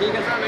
ठीक है सर।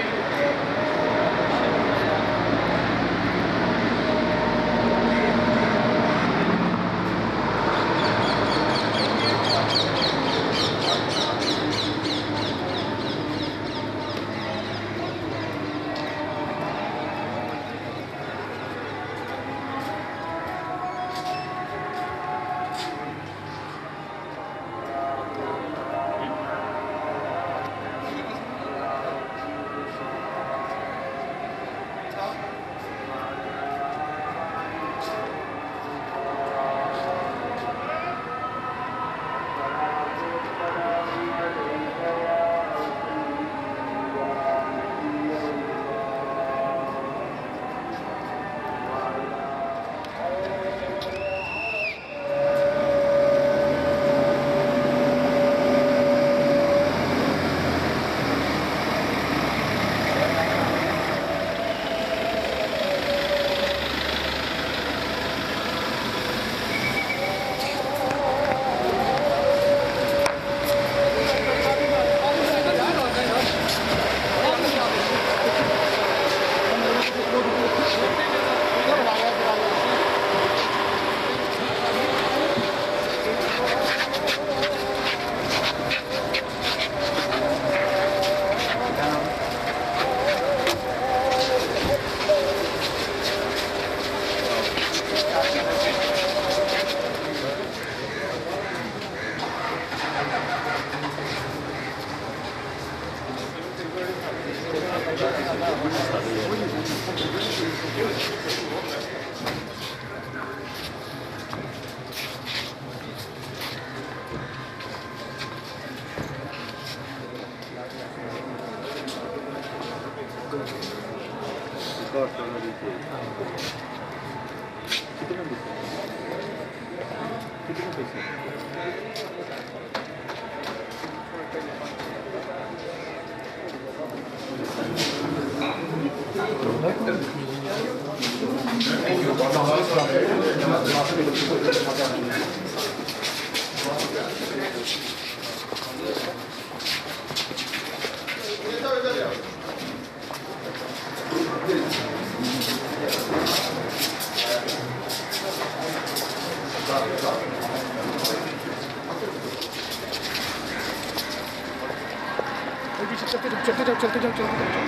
चलते जाओ।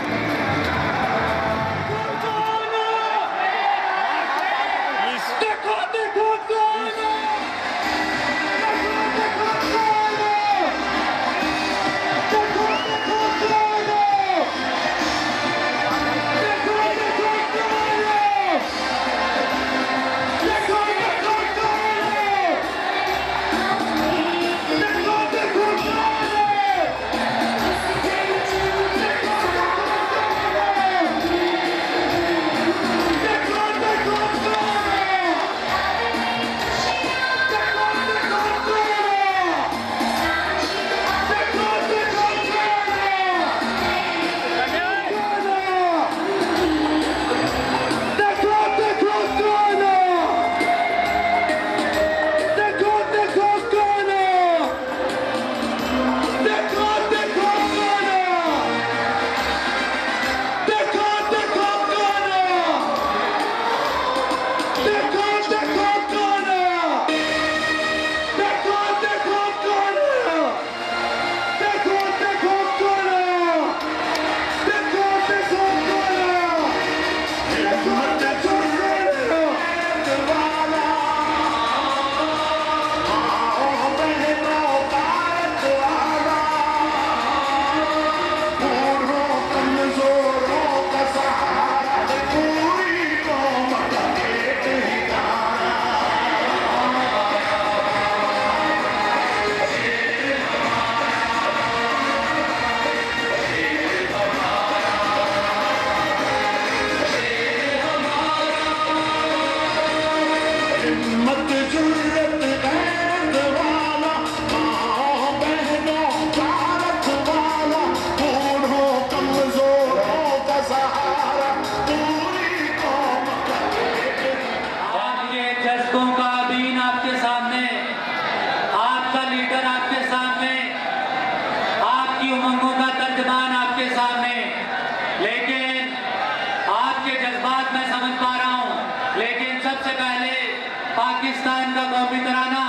पाकिस्तान का कौमी तराना।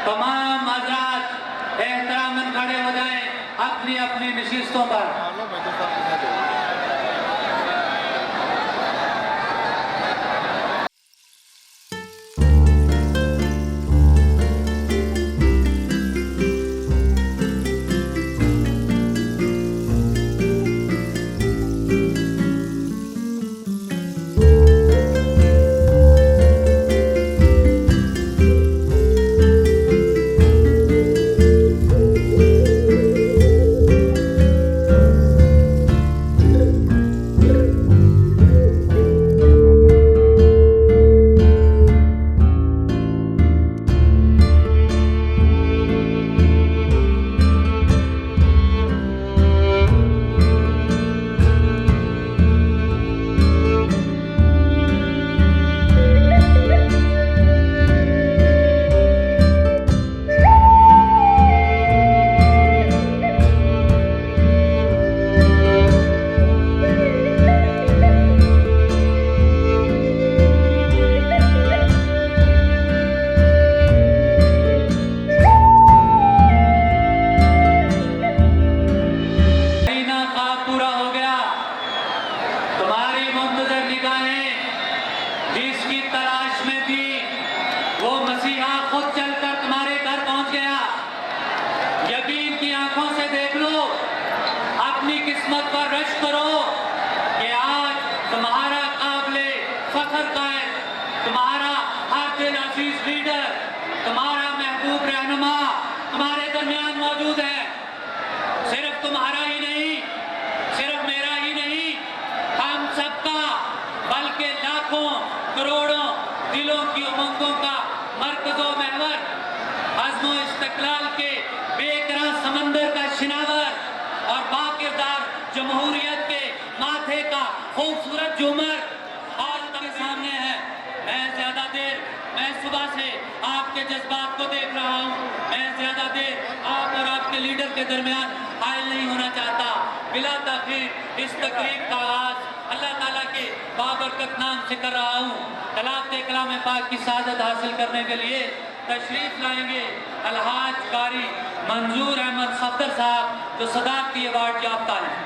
तमाम हजरात एहतरामन खड़े हो जाएं अपनी अपनी नशिस्तों पर। जिसकी तलाश में थी वो मसीहा खुद चलकर तुम्हारे घर पहुंच गया। यकीन की आंखों से देख लो, अपनी किस्मत पर रश करो कि आज तुम्हारा काबिले फख्र कायद, तुम्हारा हर दिल अजीज लीडर, तुम्हारा महबूब रहनुमा तुम्हारे दरमियान मौजूद है। सिर्फ तुम्हारा ही नहीं, सिर्फ मेरा ही नहीं, हम सबका, बल्कि लाखों करोड़ों दिलों की उमंगों का मरकज़ो महवर, अज़्मो इस्तिक़लाल के बेकरार समंदर का शिनावर और बाकिरदार जमहूरियत के माथे का खूबसूरत झूमर आज तक सामने है। मैं सुबह से आपके जज्बात को देख रहा हूँ। मैं ज्यादा देर आप और आपके लीडर के दरमियान हायल नहीं होना चाहता। बिला तखीर इस तकरीब का आगाज अल्लाह ताला के बाबरकत नाम से कर रहा हूँ। तलाक़ कलाम पाक की सादत हासिल करने के लिए तशरीफ लाएंगे अलहाज कारी मंजूर अहमद सफदर साहब, जो सदाकती अवार्ड याफ्ता हैं।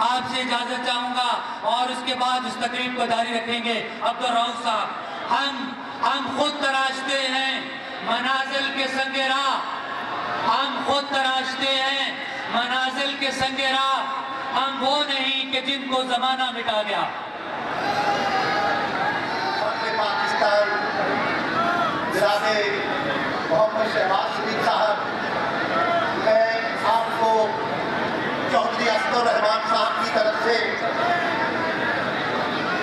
आपसे इजाजत चाहूंगा और उसके बाद उस तकरीब को जारी रखेंगे। अब्दुल रऊफ साहब, हम खुद तराशते हैं मनाजिल के संगे राह, हम खुद तराशते हैं मनाजिल के संगे राह, हम वो नहीं कि जिनको जमाना मिटा गया। पाकिस्तान जनाब मोहम्मद शहबाज शरीफ साहब, मैं आपको चौधरी असदुर रहमान साहब की तरफ से,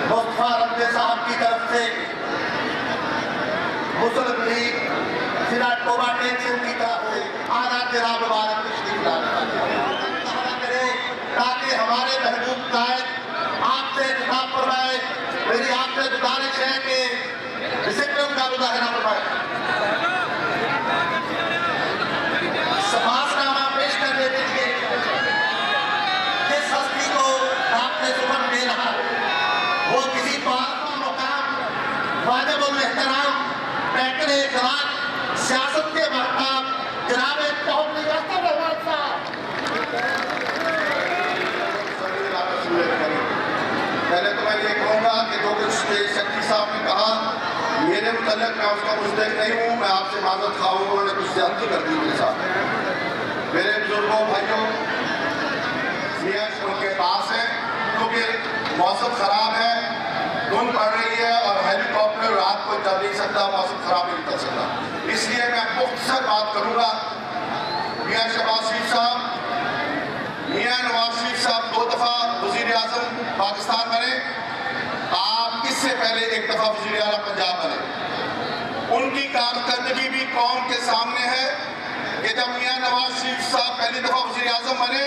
मुस्तफा रब्बे साहब की तरफ से, मुस्लिम लीग जिला टोबा टेंशन की तरफ से आदाब जनाब मुबारक तशरीफ लाना करें ताकि हमारे महबूब कायद आपसे खिताब फरमाए। मेरी आपसे गुजारिश है कि डिसिप्लिन का मुजाहरा फरमाए। समाजनामा पेश करने के लिए जिस हस्ती को आपने सुमन दे रहा वो किसी पार्टी मुकाम वाजिबुल एहतराम बैठने खिलाफ सियासत के महताब जनाब चौधरी असदुर रहमान साहब। पहले तो मैं ये कहूँगा कि जो कुछ शक्ति साहब ने कहा मेरे मुतल्लिक़ मैं उसका मुस्तहिक़ नहीं हूँ, मैं आपसे माज़रत ख़्वाह हूँ, उन्होंने कुछ ज़्यादती कर दी मेरे साथ। मेरे बुजुर्गों भाइयों, मियाँ उनके पास है क्योंकि मौसम ख़राब है, धुंध पड़ रही है और हेलीकॉप्टर रात को चल नहीं सकता, मौसम ख़राब नहीं चल सकता, इसलिए मैं मुख्तसर बात करूँगा। मियाँ शहबाज शरीफ साहब, मियाँ नवाज शरीफ साहब 2 दफ़ा वज़ीर आज़म पाकिस्तान बने, आप इससे पहले 1 दफ़ा वज़ीर आला पंजाब बने। उनकी कारकर्दगी भी कौम के सामने है कि जब मियाँ नवाज शरीफ साहब पहली दफ़ा वज़ीर आज़म बने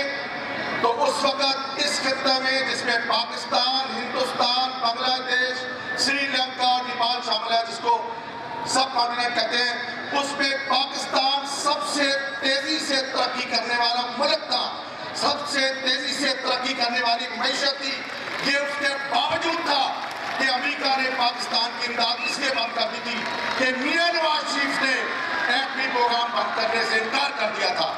तो उस वक़्त इस खित्ते में जिसमें पाकिस्तान, हिंदुस्तान, बांग्लादेश, श्रीलंका और नेपाल शामिल है, जिसको सब कॉन्टिनेंट कहते हैं, उसमें पाकिस्तान सबसे तेजी से तरक्की करने वाला मुल्क था, सबसे तेजी से तरक्की करने वाली मैशत थी। ये उसके बावजूद था कि अमेरिका ने पाकिस्तान की इमदाद इसलिए बंद कर दी थी कि मियाँ नवाज शरीफ ने एटमी प्रोग्राम बंद करने से इनकार कर दिया था।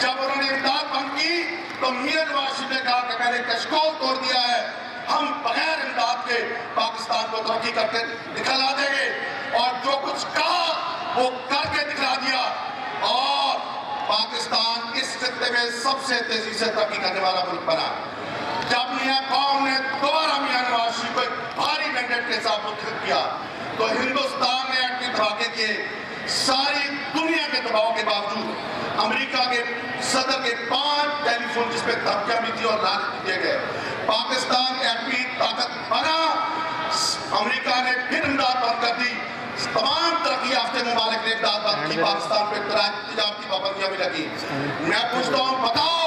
जब उन्होंने इमदाद बंद की तो मियाँ नवाज शरीफ ने कहा कि मैंने कशकोल तोड़ दिया है, हम बगैर इमदाद के पाकिस्तान को तरक्की करके दिखला देंगे, और जो कुछ कहा वो करके दिखला दिया और पाकिस्तान इस खित्ते में सबसे तेजी से तरक्की करने वाला मुल्क बना। जब मियाँ कौम ने दोबारा मियाँ नवाज शरीफ को भारी मैंडेट के साथ मुंतखब किया तो हिंदुस्तान ने एटमी धमाके किए। सारी दुनिया के दबाव के बावजूद अमेरिका के सदर के 5 टेलीफोन जिसमें धमकियां भी थी और लानत दिए गए, पाकिस्तान एटमी ताकत बना। अमेरिका ने फिर इमदाद बंद कर दी, तमाम तरक्की याफ्ते ममालिक ने इमदाद बंद की, पाकिस्तान पर तिजारती पाबंदियां भी लगी। मैं पूछता हूँ, बताओ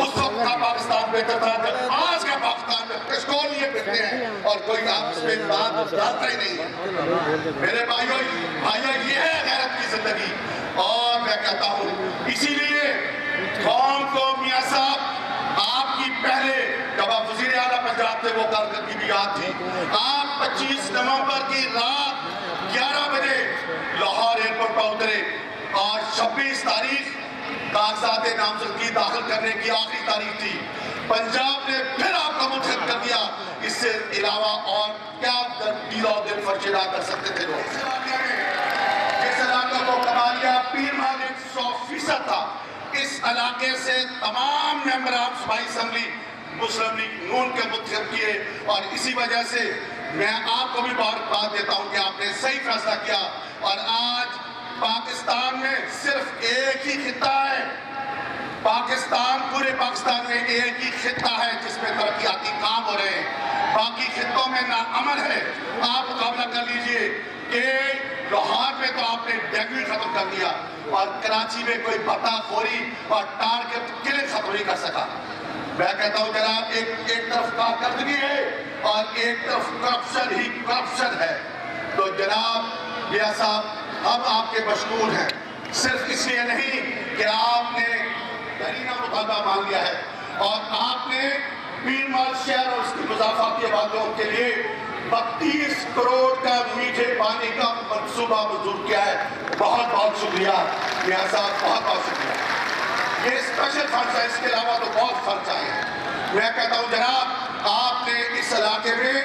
उस वक्त का पाकिस्तान बेहतर था जब आज का पाकिस्तान में कशकोल लिए फिरते हैं और कोई आपस में बात डालता ही नहीं है। मेरे भाइयों, ये है गैरत की जिंदगी। और मैं कहता हूँ इसीलिए कौम को मियाँ साहब आपकी पहले जब आप वज़ीर आला पंजाब थे वो कारकर्दगी भी याद थी। आप 25 नवंबर की रात 11 बजे लाहौर एयरपोर्ट पर उतरे और 26 तारीख कागजात नामजदगी दाखिल करने की आखिरी तारीख थी। पंजाब ने फिर आपका मुंतखब कर दिया। इससे अलावा और क्या दिल फर्शिदा कर सकते थे लोग। इस इलाके को कबालिया पीर मालिक 100% था। इस इलाके से तमाम मेंबर ऑफ सूबाई असेंबली मुस्लिम लीग नून के मुंतखब किए और इसी वजह से मैं आपको भी बात देता हूं कि आपने सही फैसला किया। और आज पाकिस्तान में सिर्फ एक ही खित्ता है, पाकिस्तान पूरे पाकिस्तान में एक ही खित्ता है जिसमें तरक्याती काम हो रहे हैं, बाकी खित्तों में ना अमन है। आप मुकाबला कर लीजिए कि लाहौर में तो आपने डेंगू खत्म कर दिया और कराची में कोई बताखोरी और टारगेट किलिंग खत्म नहीं कर सका। मैं कहता हूँ जनाब, एक तरफ कारकर्दगी है और एक तरफ करप्शन ही करप्शन है। तो जनाब मियां साहब, हम आपके मशकूर हैं, सिर्फ इसलिए नहीं कि आपने करीना मुतालबा मान लिया है और आपने पीरमाल शहर और उसकी मुजाफाती आबादियों के लिए 32 करोड़ का मीठे पानी का मंसूबा मंजूर किया है। बहुत बहुत शुक्रिया मियां साहब, बहुत बहुत शुक्रिया। ये स्पेशल फंड है, इसके अलावा तो बहुत फंड चाहिए। मैं कहता हूं जनाब, आपने इस इलाके में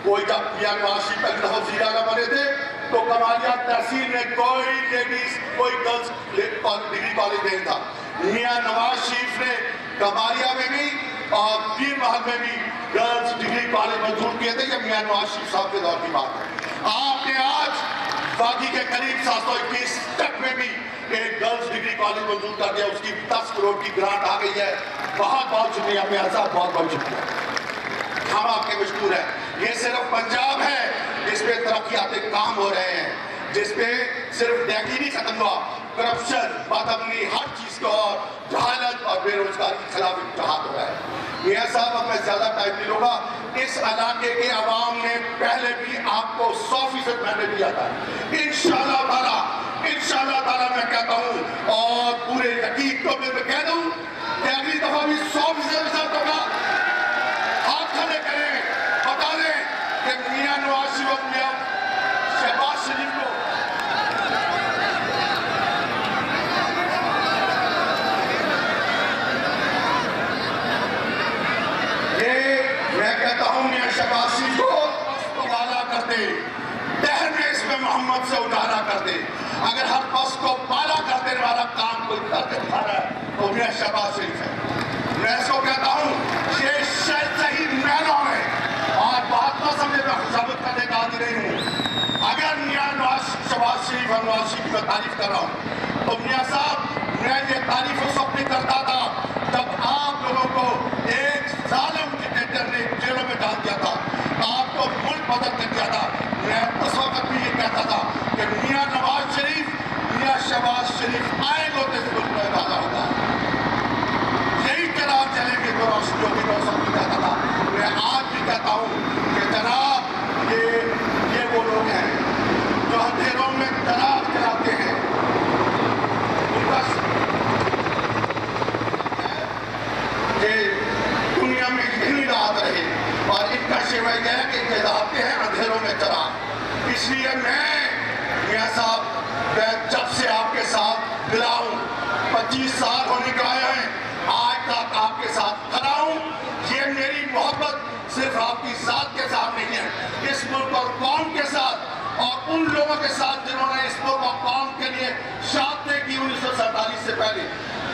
कोई जब मियां नवाज शरीफ पहली दफा वज़ीर आला बने थे तो कमालिया तहसील में कोई लेडीज कोई गर्ल्स डिग्री कॉलेज नहीं था। मियां नवाज शरीफ ने कमालिया में भी और पीर महल में भी गर्ल्स डिग्री कॉलेज मंजूर किए थे। ये मियां नवाज शरीफ साहब के दौर की बात है। आपने आज बाकी के करीब 721 तक में भी एक गर्ल्स डिग्री कॉलेज मंजूर कर दिया, उसकी 10 करोड़ की ग्रांट आ गई है। बहुत बहुत शुक्रिया मियां साहब, बहुत बहुत शुक्रिया, हम आपके मशहूर हैं। ये सिर्फ पंजाब है जिसपे तरक्याती काम हो रहे हैं, जिसपे सिर्फ डेकी नहीं खत्म हुआ, करप्शन, बदअमनी, हर चीज को और जहालत और बेरोजगारी के खिलाफ इत्तेहाद हो रहा है। मियां साहब, अब मैं ज्यादा टाइम नहीं लूंगा। इस इलाके के अवाम ने पहले भी आपको 100% मैंने दिया था। इंशाअल्लाह ताला मैं कहता हूँ और पूरे यकीन को मैं कह दूं कि अगली दफा भी 100% रिजल्ट होगा। हाथ खड़े करें, बता दें कि मियां नवाज शरीफ और मियां शहबाज शरीफ को मैं कहता हूं मियां शहबाज शरीफ को वाला कर दे, दहर में इसमें मोहम्मद से उजाला कर दे। अगर हर पस को पाला कर देने वाला काम कोई करते रहा तो मियां शहबाज शरीफ है। मैं इसको कहता हूं ये सही मैनों में और बात न समझे, मैं साबित करने का आदि नहीं हूं। अगर मियां शहबाज शरीफ और नवाज शरीफ की मैं तारीफ कर रहा हूं तो मियां साहब, मैं ये तारीफ उस वक्त नहीं करता था जब आप लोगों को एक जालिम डिक्टेटर ने जेलों में डाल दिया था, आपको मुल्क बदल कर दिया था। मैं उस वक्त भी ये कहता था कि मियां नवाज शरीफ, मियां शहबाज शरीफ आएंगे तो इस मुल्क में वादा होगा, यही चराग चलेंगे तो रोशनी होगी। मैं उस वक्त भी कहता था, मैं आज भी कहता हूँ कि जनाब ये वो लोग हैं जो अंधेरों में चराग जलाते हैं। दुनिया में इतनी रात रहे और इनका शिवाय गया कि जलाते हैं अंधेरों में चराग। इसलिए मैं मियां साहब जब से आपके साथ मिला हूं, 25 साल होने का आया है, आज तक आपके साथ खड़ा हूं। ये मेरी मोहब्बत सिर्फ आपकी जात के साथ नहीं है, इस मुल्क और कौम के साथ और उन लोगों के साथ जिन्होंने इस मुल्क और कौम के लिए शादी की 1947 से पहले,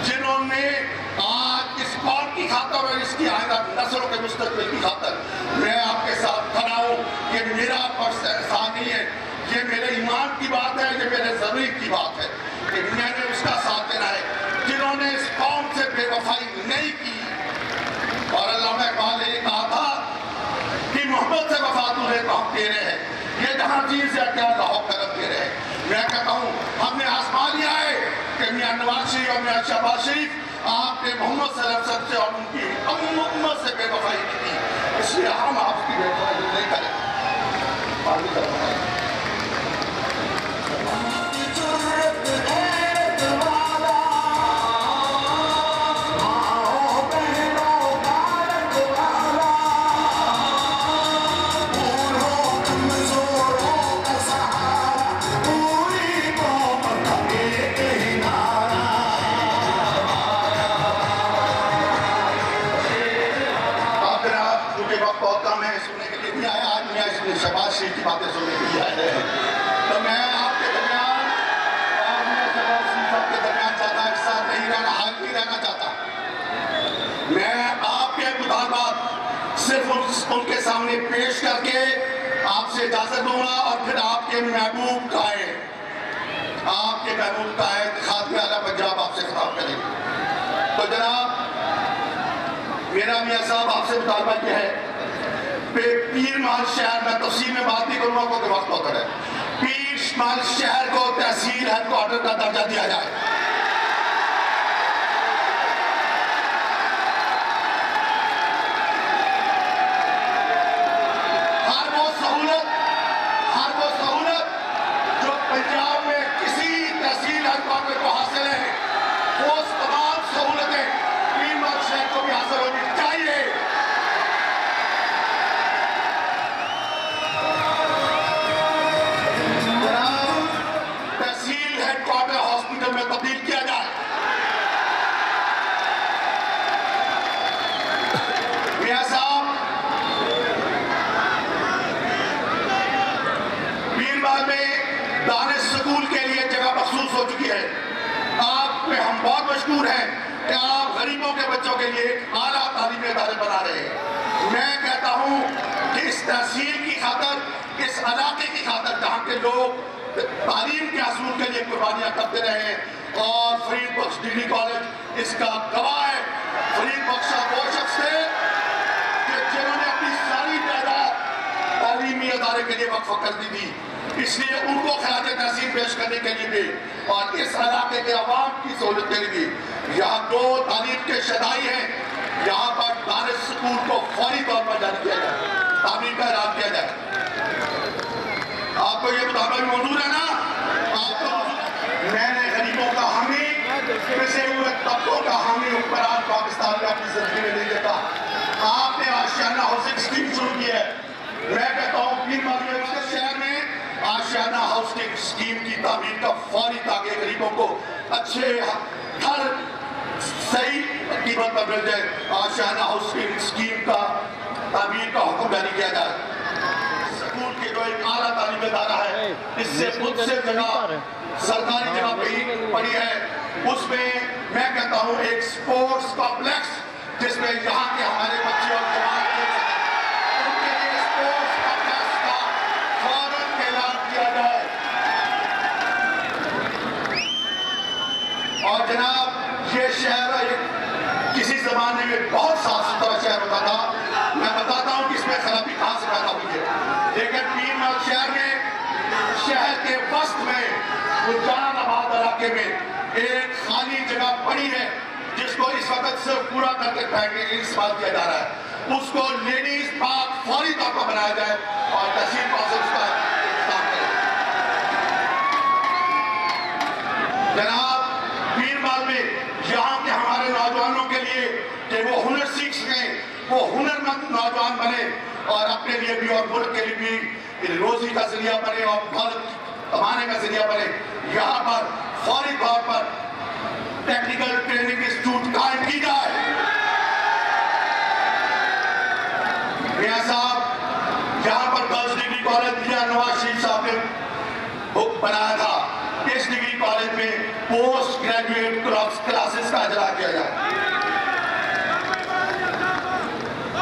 जिन्होंने आज इस कौम की खातर और इसकी आइंदा नस्लों के मुस्तकबिल की खातर मैं आपके साथ खड़ा हूँ। ये मेरा फर्ज एहसान नहीं है, ये मेरे ईमान की बात है, ये मेरे ज़मीर की बात है कि मैंने उसका साथ देना है जिन्होंने इस कौम से बेवफाई नहीं की। और अल्लामा इकबाल ने कहा था कि मोहब्बत से वफा तूने तो हम तेरे हैं, ये जहाँ चीज से क्या लाहो करम दे रहे हैं। मैं कहता हूँ हमने आजमा लिया है कि मियां नवाज शरीफ और मियां शहबाज शरीफ आपने मोहम्मद सल्लल्लाहु अलैहि वसल्लम से और उनकी उम्मत से बेवफाई की, इसलिए हम आपकी बेवफाई नहीं करेंगे। शहबाज शरीफ की बातें सुनने के लिए आए हैं, तो मैं आपके दरमियान और मैं शहबाज शरीफ के दरमियान ज़्यादा एक साथ नहीं रहना, हाजिर रहना चाहता। मैं आपके मुताबिक सिर्फ उनके सामने पेश करके आपसे इजाज़त दूंगा और फिर आपके महबूब का खात्मे आला पंजाब आपसे खिताब करेंगे। तो जनाब, मेरा मियां साहब आपसे मुतालबा यह है, पीर महल शहर में तफसील में बात नहीं करूंगा क्योंकि वक्त होता है, पीर महल शहर को तहसील हेडक्वार्टर का दर्जा दिया जाए। हर वो सहूलत जो पंजाब में किसी तहसील हेडक्वार्टर को हासिल है, वो तमाम सहूलतें पीर महल शहर को भी हासिल होनी चाहिए। तहसील हेडक्वार्टर हॉस्पिटल में तब्दील किया जाए। पीरमाल में दानिश स्कूल के लिए जगह मखसूस हो चुकी है। आप पे हम बहुत मशहूर हैं कि आप गरीबों के बच्चों के लिए आला तालीमी इदारे बना रहे हैं। मैं कहता हूं कि इस तहसील की खातर, इस इलाके की खातर जहाँ के लोग तालीम के असूल के लिए कुर्बानियां करते रहे हैं और फरीद बख्श डिग्री कॉलेज इसका गवाह है। फरीद बख्श वो शख्स थे कि जिन्होंने अपनी सारी जायदाद तालीमी इदारे के लिए वक्फ कर दी थी, इसलिए उनको खराज तहसील पेश करने के लिए भी और इस इलाके के अवाम की सहूलत के लिए भी यहाँ दो तालीम के शदाई हैं। यहाँ पर दानिश स्कूल को फौरी तौर पर जारी किया जाए, तामीर का ऐलान किया जाए। आपको ये मुताबा भी मंजूर है ना? आपको मैंने गरीबों का हामी, पिसे हुए तबकों का हामी हुक्मरान पाकिस्तान में अपनी जिंदगी में नहीं देखा। आपने आशियाना हाउसिंग स्कीम शुरू की है। मैं कहता हूँ पीरमाल शहर में आशियाना हाउसिंग स्कीम की तामीर का फौरी, ताकि गरीबों को अच्छे घर सही कीमत पर मिल जाए। आशियाना हाउसिंग स्कीम का तामीर का हुक्म जारी किया जाए। स्कूल के जो एक आला तालीम इदारा है, इससे खुद से जगह सरकारी जगह पे ही पड़ी है, उसमें मैं कहता हूँ एक स्पोर्ट्स कॉम्प्लेक्स जिसमें यहाँ के हमारे बच्चे और जवान खेल सकें, उनके लिए स्पोर्ट्स कॉम्प्लेक्स का फौरन ऐलान किया जाए। और जनाब ये शहर किसी जमाने में बहुत साफ सुथरा शहर होता था। मैं बताता हूँ कि इसमें खराबी कहाँ से पैदा हुई है, लेकिन पीरमाल शहर में, शहर के वस्त में जहानाबाद इलाके में एक खाली जगह पड़ी है जिसको इस वक्त सिर्फ पूरा करके फेंकने के लिए इस्तेमाल किया जा रहा है। उसको लेडीज पार्क फौरी तौर पर बनाया जाए और तहसील कौंसिल उसका इंतजाम करे। जनाब पीरमाल में यहाँ के हमारे नौजवानों के लिए कि वो हुनर सीख सकें, वो हुनरमंद नौजवान बने और अपने लिए भी और मुल्क के लिए भी रोजी का जरिया बने और फल कमाने का जरिया बने। यहाँ पर फौरी तौर पर टेक्निकल ट्रेनिंग इंस्टीट्यूट कायम की जाए। मियां साहब यहाँ पर गर्ल्स डिग्री कॉलेज मियां नवाज शरीफ साहब ने बनाया था, इस डिग्री कॉलेज में पोस्ट ग्रेजुएट क्लासेस का इजरा किया जाए।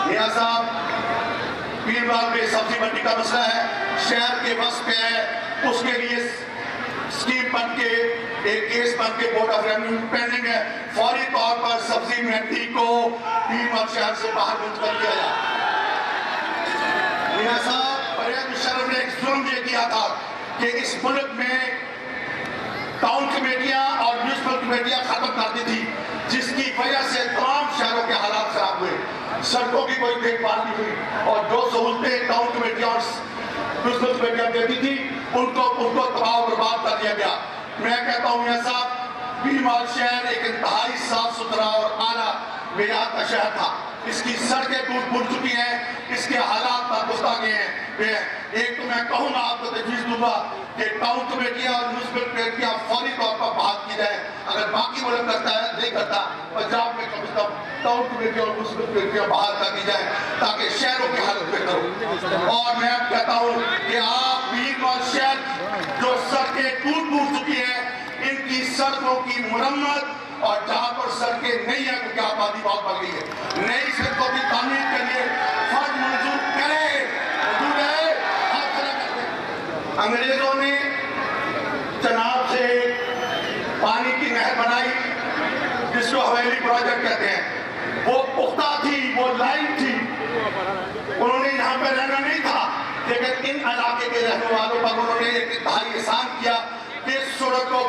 मियां साहब पीरमाल में सब्जी मंडी का मसला है, शहर के वस्त पे है, उसके लिए स्कीम बन के एक केस बन के बोर्ड ऑफ रेवेन्यू पेंडिंग है। फौरी तौर पर सब्जी मंडी को पीरमाल शहर से बाहर मुंतकिल किया जाए। मियां साहब परवेज मुशर्रफ ने एक जुल्म ये किया था कि इस मुल्क में टाउन कमेटियां और म्यूनिसिपल कमेटियां खत्म कर दी थी, जिसकी वजह से तमाम शहरों के हालात खराब हुए, सड़कों की कोई देखभाल नहीं हुई और जो सहूलतें टाउन कमेटियां और म्यूनिसिपल कमेटियां देती थी उनको तबाह बर्बाद कर दिया गया। मैं कहता हूँ मियां साहब पीरमाल शहर एक इंतहाई साफ सुथरा और आला मेयार का शहर था। इसकी सड़कें टूट फूट चुकी हैं, इसके हालात नादुरुस्त आ गए हैं। एक तो मैं कहूँगा, आपको तजवीज़ दूंगा कि टाउन कमेटियाँ और म्यूनिसिपल कमेटियाँ फौरी तौर पर बहाल की जाए। अगर बाकी मुल्क करता है नहीं करता, पंजाब में कम से कम टाउन कमेटियाँ और म्यूनिसिपल कमेटियाँ बहाल कर दी जाए ताकि शहरों की हालत बेहतर हो। और मैं कहता हूँ कि आप पीरमाल शहर जो सड़कें टूट फूट चुकी हैं, इनकी सड़कों की मुरम्मत और जहाँ पर सड़कें नहीं है क्योंकि आबादी बहुत बढ़ गई है, नई सड़कों की तामीर के लिए फंड मंजूर करें। मंजूर है, अंग्रेजों ने चनाब से पानी की नहर बनाई जिसको हवेली प्रोजेक्ट कहते हैं। वो पुख्ता थी, वो लाइन थी, उन्होंने यहाँ पे रहना नहीं था, लेकिन इन इलाके के रहने वालों पर उन्होंने एक इंतहाई एहसान किया कि इस सड़क को,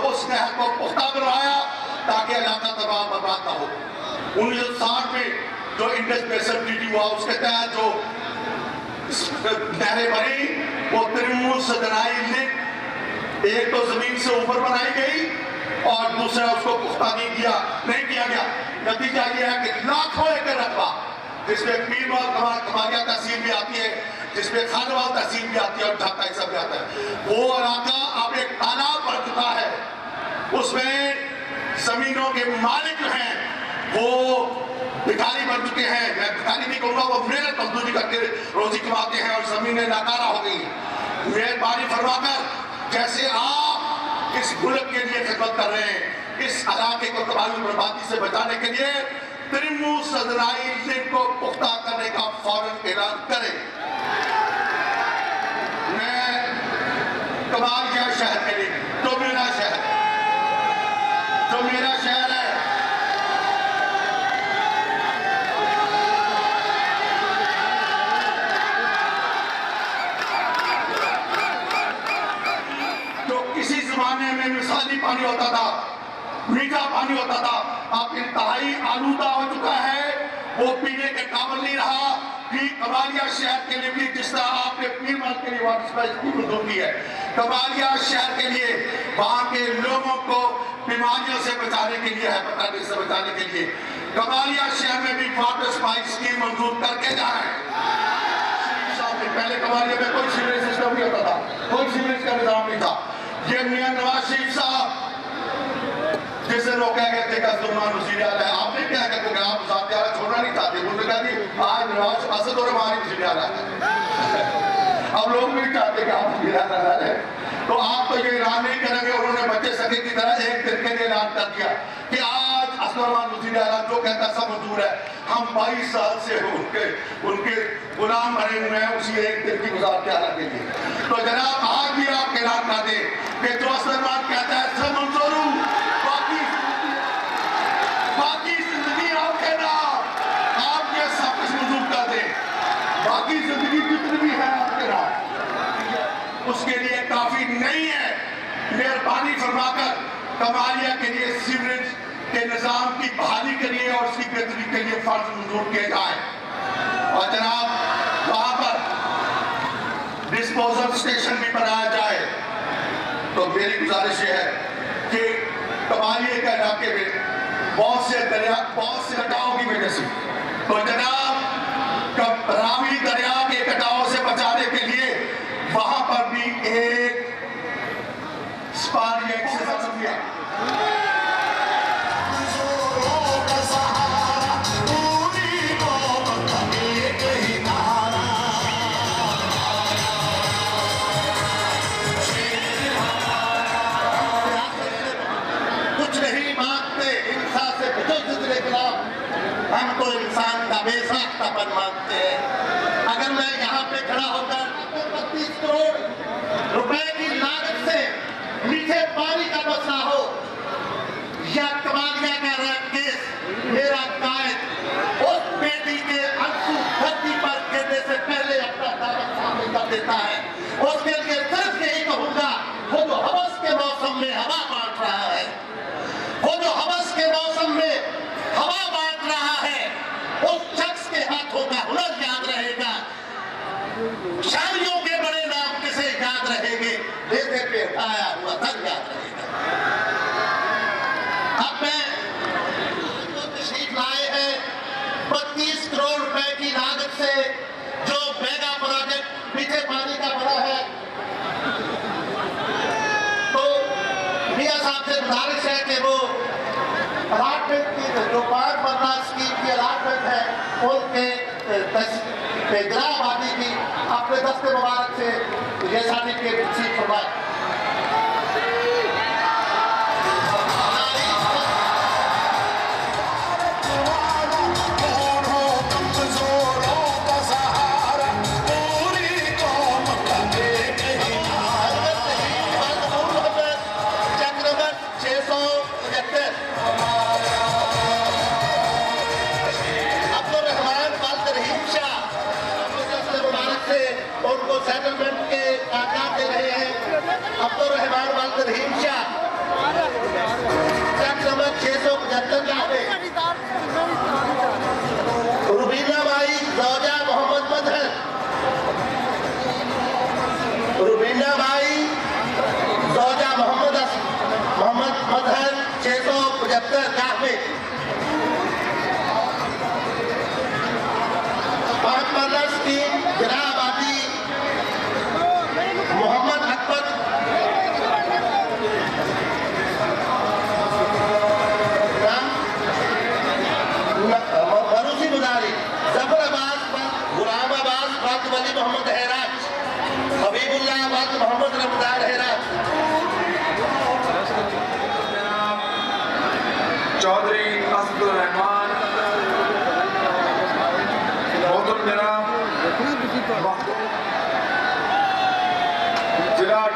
उस नहर को पुख्ता बनवाया ताकि इलाका तबाह बर्बाद ना हो। 1960 में जो इंडस बेसिन ट्रीटी हुआ उसके तहत जो नहरें बनी वो तिरमूल सदनाई लिंक एक तो जमीन से ऊपर बनाई गई और दूसरा उसको पुख्ता नहीं किया गया। नतीजा यह है कि लाखों एकड़ रकबा जिसमें पीरमाल कमारिया तहसील भी आती है, जिसमें खानवाल तहसील भी आती है और ढाका सब भी आता है, वो इलाका अब एक तालाब बन चुका है। उसमें जमीनों के मालिक हैं वो भिखारी बन चुके हैं। मैं भिखारी नहीं कहूँगा, वो मेहनत मजदूरी करके रोजी कमाते हैं और जमीनें नाकारा हो गई। मेहरबानी फरमाकर जैसे आप इस मुल्क के लिए खिदमत कर रहे हैं, इस इलाके को तबाही बर्बादी से बचाने के लिए त्रिमु सदराई लिंक को पुख्ता करने का फौरन ऐलान करें। मैं कबालिया शहर के लिए, जो मेरा शहर है, जो किसी जमाने में मिसाली पानी होता था, मीठा पानी होता था, अब इंतहाई आलूदा हो चुका है, वो पीने के काबिल नहीं रहा। कि कबालिया शहर के लिए भी जिस तरह आपने पीर माल के लिए वाटर स्कीम मंजूर की है, कबालिया शहर के लिए वहां के लोगों को बीमारियों से बचाने के लिए, हेपेटाइटिस से बचाने के लिए कबालिया शहर में भी वाटर सप्लाई स्कीम मंजूर करके जा रहे हैं। पहले कबालिया में कोई सीवरेज सिस्टम नहीं होता था, कोई सीवरेज का निजाम नहीं था। ये मियां नवाज शरीफ साहब जिसे लोग कह कहते वज़ीर आला है, आपने क्या कहते आप वज़ारत आला छोड़ना नहीं चाहते, उन्होंने कहा कि आज नवाज असद और हमारी वज़ीर आला है। अब लोग भी चाहते कि आप वज़ीर आला है, तो आप तो ये ऐलान नहीं करेंगे। उन्होंने बच्चे सके की तरह एक दिन के लिए ऐलान कर दिया कि आज असद वज़ीर आला जो कहता सब मंजूर है। हम 22 साल से उनके गुलाम बने हुए हैं उसी एक दिन की वज़ारत आला के लिए। तो जनाब आज भी आप ऐलान कर दें कि जो असद कहता है सब मंजूर, बाकी जिंदगी आपके नाम, आप ये सब कुछ मंजूर कर दें, बाकी जिंदगी जितनी भी है आपके नाम, उसके लिए काफी नहीं है। मेहरबानी फरमाकर कबालिया के लिए सीवरेज के निजाम की बहाली के लिए और उसकी बेहतरी के लिए फंड मंजूर किए जाए। और जनाब वहां पर डिस्पोजल स्टेशन भी बनाया जाए। तो मेरी गुजारिश है कि कबालिया के इलाके में बहुत से कटाव की वजह से, तो जनाब रावी दरिया के कटाव से बचाने के लिए वहां पर भी एक स्पानिया सिस्टम दिया। हम तो इंसान का बेसाख्तापन मानते हैं। अगर मैं यहाँ पे खड़ा होकर 32 करोड़ रुपए की लागत से मीठे पानी का मसला हो या कबालिया का रेप केस, मेरा कायद उस बेटी के आंसू धरती पर गिरने से पहले अपना दावा सामने कर देता है। उसके लिए सिर्फ यही कहूंगा, वो जो हवस के मौसम में हवा बांट रहा है, वो जो हवस के मौसम में हवा बांट रहा है, उस शख्स के हाथों का हुनर याद रहेगा। शादियों के बड़े नाम किसे याद रहेंगे, देते पे आया हुआ धन याद रहेगा। अब मैं जो तशरीफ लाए हैं 32 करोड़ रुपए की लागत से जो मेगा प्रोजेक्ट मीठे पानी का बना है, तो मियां साहब से गुजारिश है कि वो अलाटमेंट की जो 5 मरला स्कीम की अलाटमेंट है उनके ग्राम आबादी की अपने दस्ते मुबारक से ये सर्टिफिकेट रिसीव करवाए। उनको सेटलमेंट के कागजात दे रहे हैं।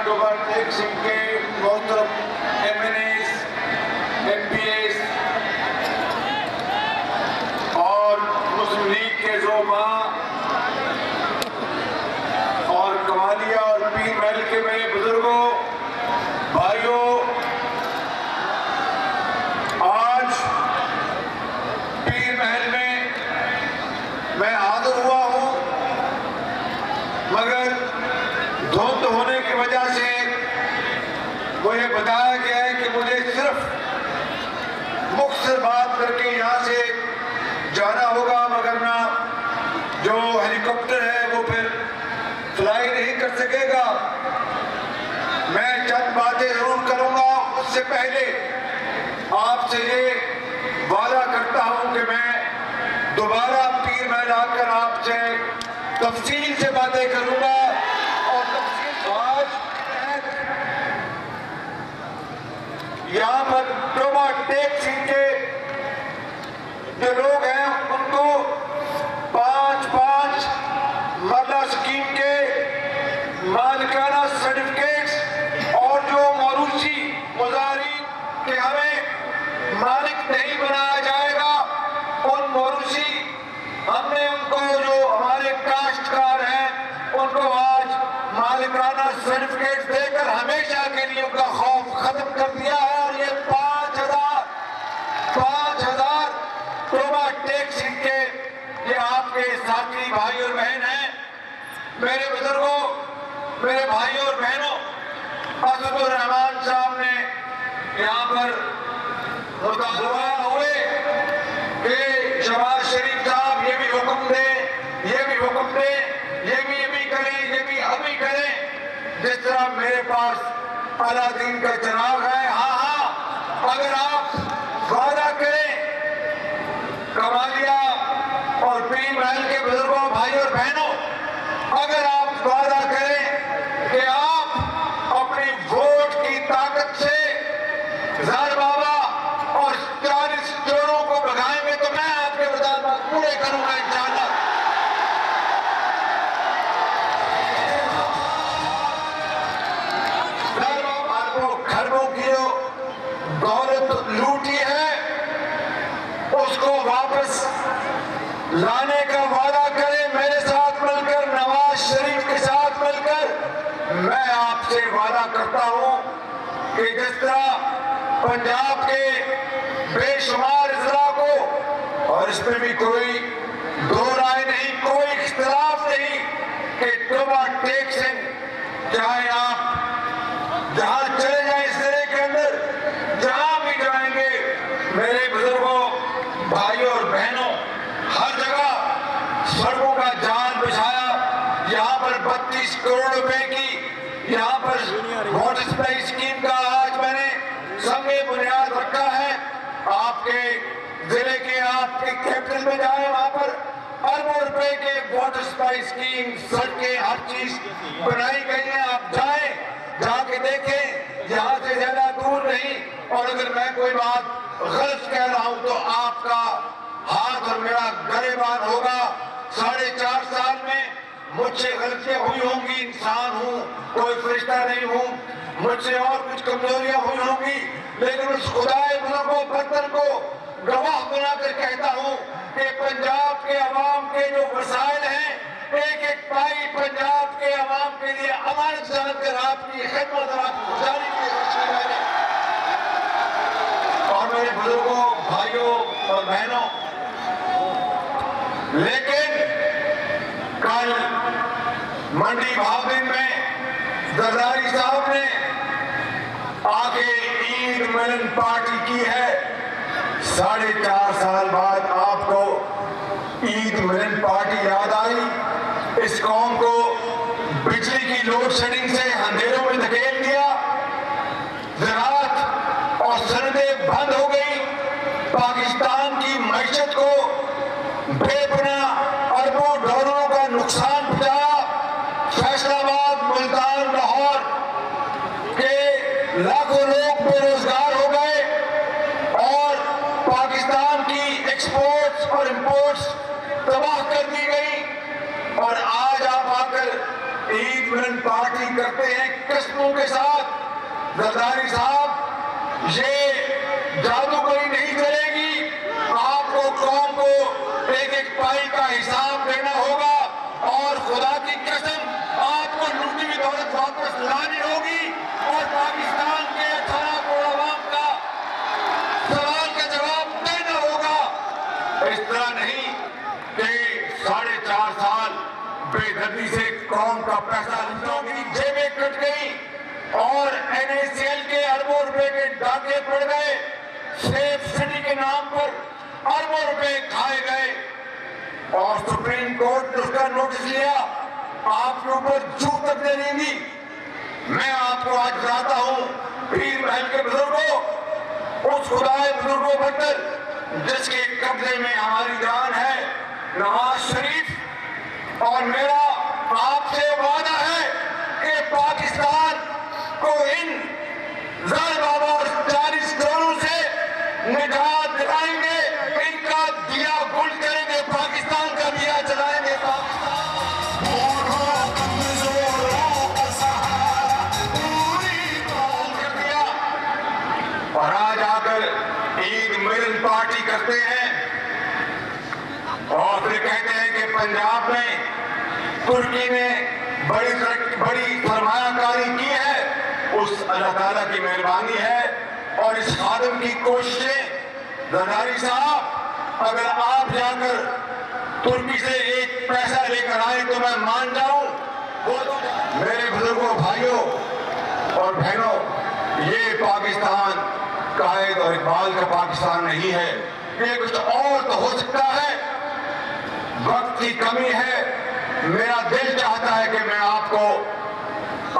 डॉक्टर टेक सिंह के मोहतरम MNAs, MPAs और मुस्लिम लीग के ज़ोमा और कमालिया और पीर महल के मेरे बुजुर्गों, भाइयों, आज पीर महल में मैं हाजिर हुआ हूं, मगर धुंध होने की वजह से मुझे बताया गया है कि मुझे सिर्फ मुख्तसर बात करके यहाँ से जाना होगा, मगर ना जो हेलीकॉप्टर है वो फिर फ्लाई नहीं कर सकेगा। मैं चंद बातें जरूर करूंगा। उससे पहले आपसे ये वादा करता हूं कि मैं दोबारा पीर महल आकर आपसे तफसील से बातें करूंगा और तफसील आज यहाँ पर डॉक्टर टेक सिंह के जो लोग हैं उनको 5-5 मरला स्कीम के मालिकाना सर्टिफिकेट्स और जो मौरूसी मुजाहिरीन के हमें मालिक नहीं बनाया जाएगा, उन मौरूसी हमने उनको जो हमारे काश्तकार हैं उनको आज मालिकाना सर्टिफिकेट देकर हमेशा के लिए उनका खौफ खत्म कर दिया है। और ये 5,000 डॉक्टर टेक सिंह के ये आपके साथी भाई और बहन हैं। मेरे बुजुर्गों, मेरे भाइयों और बहनों, असदुर रहमान साहब ने यहाँ पर मुतालबा हुए कि शहबाज शरीफ साहब ये भी हुक्म दें, ये भी हुक्म दें, ये भी करें, ये भी अभी करें, जिस तरह मेरे पास अलादीन का चिराग है। हाँ, अगर आप वादा करें, कमालिया और पीर महल के बुजुर्गों, भाइयों और बहनों, अगर आप वादा करें कि आप अपनी वोट की ताकत से ज़र बाबा और 40 चोरों को भगाएंगे तो मैं आपके वचन पूरे करूंगा इंशाअल्लाह। ज़र बाबा को खरबों की जो दौलत लूटी है उसको वापस लाने का वादा करें मेरे साथ मिलकर, नवाज शरीफ के साथ मिलकर। मैं आपसे वादा करता हूं कि जिस तरह पंजाब के बेशुमार अजला को, और इसमें भी कोई दो राय नहीं, कोई इख्तिलाफ नहीं कि डॉक्टर टेक सिंह चाहे आप जहां चले जाए इस जिले के अंदर, जहां भी जाएंगे, मेरे बुजुर्गों, भाइयों और बहनों, हर जगह सड़कों का जाल बिछाया। यहाँ पर 32 करोड़ रुपए की यहाँ पर वाटर सप्लाई स्कीम का आज मैंने संगे बुनियाद रखा है। आपके जिले के आपके कैपिटल में जाए, वहां पर अरबों रुपए के वाटर सप्लाई स्कीम, सड़कें, हर चीज बनाई गई है। आप जाएं, जाके देखें, यहाँ से ज्यादा दूर नहीं। और अगर मैं कोई बात गलत कह रहा हूं तो आपका हाथ और मेरा गरेबान होगा। 4.5 साल में मुझसे गलतियां हुई होंगी, इंसान हूं, कोई फरिश्ता नहीं हूं, मुझसे और कुछ कमजोरियां हुई होंगी, लेकिन उस खुदाए बुजुर्गों बर्तन को गवाह बनाकर कहता हूं कि पंजाब के अवाम के जो वसाइल हैं, एक एक पाई पंजाब के अवाम के लिए अमानत जानकर आपकी खिदमत और आपकी गुजारी की मैंने। और मेरे बुजुर्गों, भाइयों और बहनों, लेकिन कल मंडी भावदिन में जरदारी साहब ने आगे ईद मिलन पार्टी की है। 4.5 साल बाद आपको ईद मिलन पार्टी याद आई। इस कौम को बिजली की लोड शेडिंग से अंधेरों में धकेल दिया, ज़राअत और सनदें बंद हो गई, पाकिस्तान की मईशत को बेपनाह अरबों डॉलरों का नुकसान पहुंचाया। फैसलाबाद, मुल्तान, लाहौर के लाखों लोग बेरोजगार हो गए और पाकिस्तान की एक्सपोर्ट्स और इंपोर्ट्स तबाह कर दी गई। और आज आप आकर ईद मिलन पार्टी करते हैं किस्मों के साथ। जरदारी साहब, ये जादूगरी नहीं चलेगी। आपको कौम को एक एक पाई का हिसाब देना होगा और खुदा की कसम आपको लूटी हुई दौलत वापस लानी होगी और पाकिस्तान के 18 करोड़ आवाम का सवाल का जवाब देना होगा। इस तरह नहीं कि 4.5 साल बेदर्दी से कौम का पैसा लूटों की जेबें कट गई और NACL के अरबों रुपए के डाके पड़ गए। सेफ सिटी के नाम पर अरबों रुपए खाए गए और सुप्रीम कोर्ट ने उसका नोटिस लिया। आपके ऊपर जू तक देंगी। मैं आपको आज बताता हूं, पीर महल के बुजुर्गों, उस खुदाए बुजुर्गों बदल जिसके कब्जे में हमारी जान है, नवाज शरीफ, और मेरा आपसे वादा है कि पाकिस्तान को इन ज़र बाबा और 40 करोड़ों से निजात दिलाएंगे। इनका दिया गुल करेंगे, पाकिस्तान का दिया जलाएंगे। और आज आकर ईद मिलन पार्टी करते हैं और फिर कहते हैं कि पंजाब में तुर्की ने बड़ी सरमायाकारी की है। उस अल्लाह ताला की मेहरबानी है और इस खादम की कोशिशें। जरदारी साहब, अगर आप जाकर तुर्की से एक पैसा लेकर आए तो मैं मान जाऊं। वो तो मेरे बुजुर्गों, भाइयों और बहनों, ये पाकिस्तान कायद और इकबाल का पाकिस्तान नहीं है। ये कुछ और तो हो सकता है। वक्त की कमी है। मेरा दिल चाहता है कि मैं आपको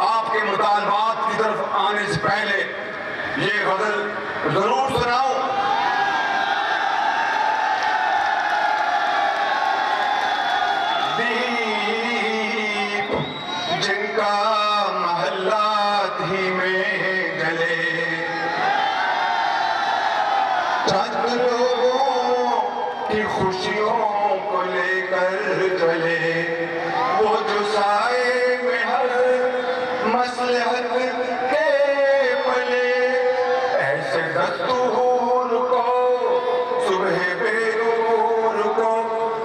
आपके मुतालबात की तरफ आने से पहले ये गजल जरूर सुनाऊं। दीप जिनका महल्लात ही में जले, चंद लोगों की खुशियों को लेकर चले, वो जो साए में हर मसलहत के पले, ऐसे दस्तूर को सुबह बेरूर को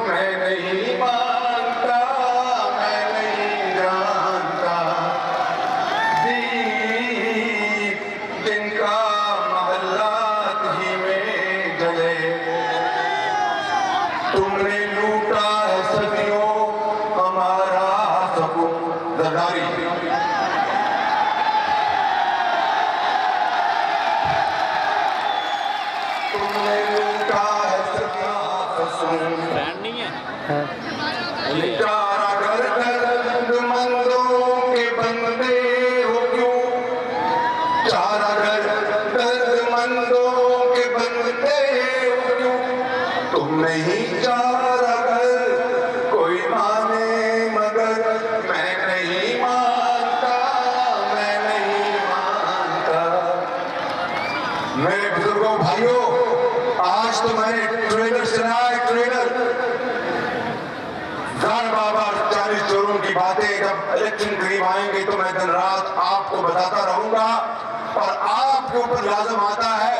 मैं नहीं मानता, मैं नहीं जानता। दीप जिनका महल्लात ही में जले, तुमने लूटा है सदियों हमारा सुकून। जरदारी तुमने लूटा है सदियों सुकून। नहीं है चारा कर दर्दमंदों के बंदे हो क्यों, चारा कर दर्दमंदों के बंदे हो क्यों, तुम नहीं चारा कर कोई माने मगर मैं नहीं मानता, मैं नहीं मानता। मेरे बुजुर्गों, भाइयों, आज तो मैंने ट्रेलर सुनाया। ट्रेलर ज़र बाबा 40 चोरों की बातें जब इलेक्शन करीब आएंगे तो मैं दिन रात आपको बताता रहूंगा। और आपके ऊपर लाजम आता है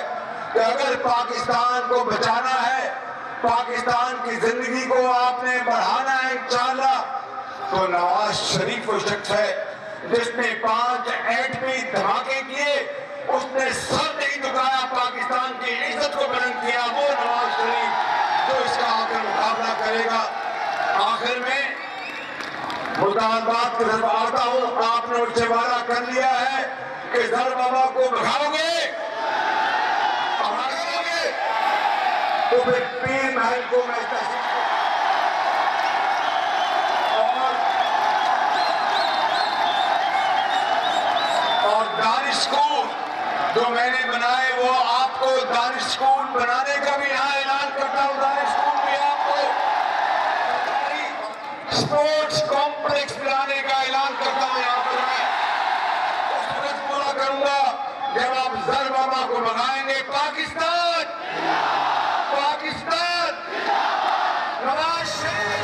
कि अगर पाकिस्तान को बचाना है, पाकिस्तान की जिंदगी को आपने बढ़ाना है इंशाअल्लाह, तो नवाज शरीफ वो शख्स है जिसने 5 एटमी धमाके किए, उसने सर नहीं झुकाया, पाकिस्तान की इज्जत को बुलंद किया। वो नवाज शरीफ जो इसका आकर मुकाबला करेगा। आखिर में मुतालबात की तरफ आता हूं। आपने मुझसे वादा कर लिया है कि ज़र बाबा को भगाओगे, भगाओगे तो फिर पीर महल को मैं और दानिश स्कूल जो मैंने बनाए वो आपको दानिश स्कूल बनाने का भी यहाँ ऐलान करता हूँ। दानिश स्कूल भी आपको स्पोर्ट्स कॉम्प्लेक्स बनाने का ऐलान करता हूँ। यहाँ पर मैं उस वक्त पूरा करूंगा जब आप ज़र बाबा को भगाएंगे। पाकिस्तान, पाकिस्तान, नवाज शरीफ।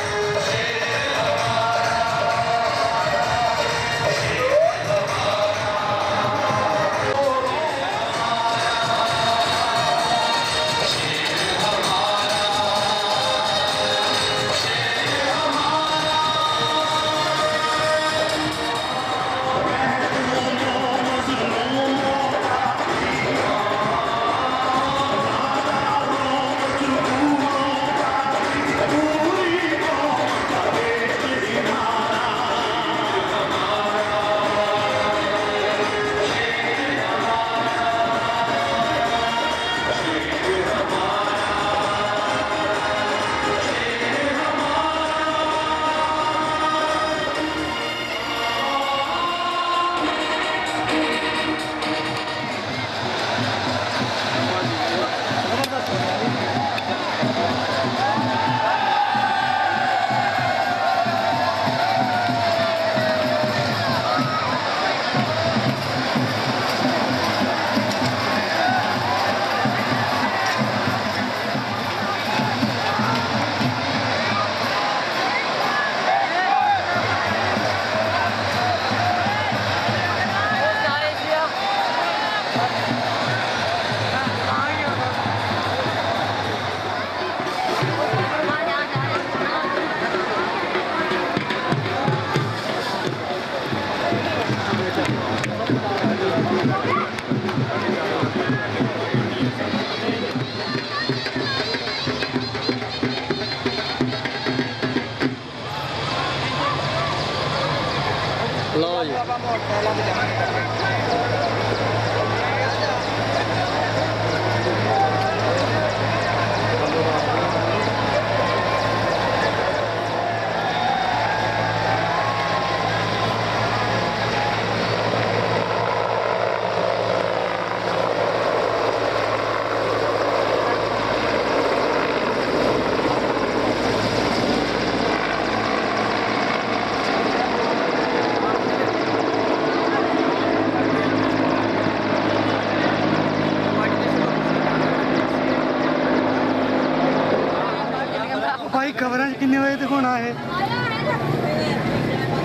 ਦਿਵਾਉਣਾ ਇਹ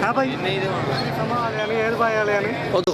ਹਾਂ ਭਾਈ ਨਹੀਂ ਦਿਵਾਉਣਾ ਸਮਾਂ ਵਾਲਿਆਂ ਨੇ ਇਹ ਵਾਲਿਆਂ ਨੇ